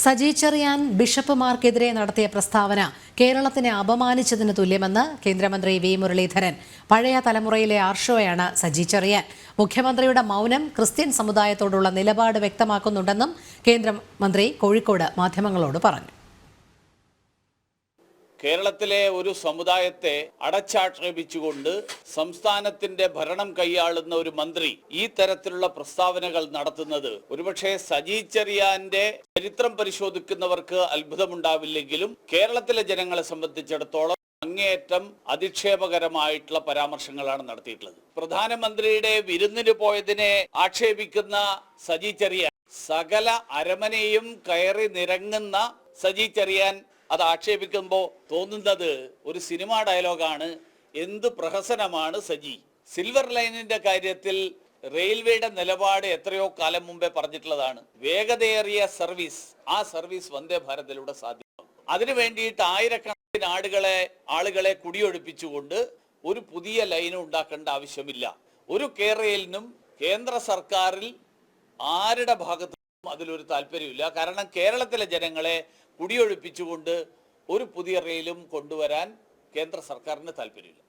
സജി ചെറിയാൻ ബിഷപ്പുമാർക്കെതിരെ നടത്തിയ പ്രസ്താവന കേരളത്തിനെ അപമാനിച്ചതിന് തുല്യമെന്ന് കേന്ദ്രമന്ത്രി വി മുരളീധരൻ. പഴയ തലമുറയിലെ ആർഷോയാണ് സജി ചെറിയാൻ. മുഖ്യമന്ത്രിയുടെ മൗനം ക്രിസ്ത്യൻ സമുദായത്തോടുള്ള നിലപാട് വ്യക്തമാക്കുന്നുണ്ടെന്നും കേന്ദ്രമന്ത്രി കോഴിക്കോട് മാധ്യമങ്ങളോട് പറഞ്ഞു. കേരളത്തിലെ ഒരു സമുദായത്തെ അടച്ചാക്ഷേപിച്ചുകൊണ്ട് സംസ്ഥാനത്തിന്റെ ഭരണം കൈയാളുന്ന ഒരു മന്ത്രി ഈ തരത്തിലുള്ള പ്രസ്താവനകൾ നടത്തുന്നത് ഒരുപക്ഷെ സജി ചെറിയാന്റെ ചരിത്രം പരിശോധിക്കുന്നവർക്ക് അത്ഭുതമുണ്ടാവില്ലെങ്കിലും കേരളത്തിലെ ജനങ്ങളെ സംബന്ധിച്ചിടത്തോളം അങ്ങേയറ്റം അധിക്ഷേപകരമായിട്ടുള്ള പരാമർശങ്ങളാണ് നടത്തിയിട്ടുള്ളത്. പ്രധാനമന്ത്രിയുടെ വിരുന്നിന് പോയതിനെ ആക്ഷേപിക്കുന്ന സജി ചെറിയാൻ, സകല അരമനയും കയറി നിരങ്ങുന്ന സജി ചെറിയാൻ അത് ആക്ഷേപിക്കുമ്പോൾ തോന്നുന്നത് ഒരു സിനിമാ ഡയലോഗാണ്. എന്ത് പ്രഹസനമാണ് സജി. സിൽവർ ലൈനിന്റെ കാര്യത്തിൽ റെയിൽവേയുടെ നിലപാട് എത്രയോ കാലം മുമ്പേ പറഞ്ഞിട്ടുള്ളതാണ്. വേഗതയേറിയ സർവീസ്, ആ സർവീസ് വന്ദേ ഭാരതിലൂടെ സാധ്യമാകും. അതിനു വേണ്ടിയിട്ട് ആയിരക്കണക്കിന് ആളുകളെ കുടിയൊഴിപ്പിച്ചുകൊണ്ട് ഒരു പുതിയ ലൈൻ ഉണ്ടാക്കേണ്ട ആവശ്യമില്ല. ഒരു കേരളിനും കേന്ദ്ര സർക്കാരിൽ ആരുടെ ഭാഗത്തും അതിലൊരു താല്പര്യമില്ല. കാരണം കേരളത്തിലെ ജനങ്ങളെ കുടിയൊഴിപ്പിച്ചുകൊണ്ട് ഒരു പുതിയ റെയിലും കൊണ്ടുവരാൻ കേന്ദ്ര സർക്കാരിന് താല്പര്യമില്ല.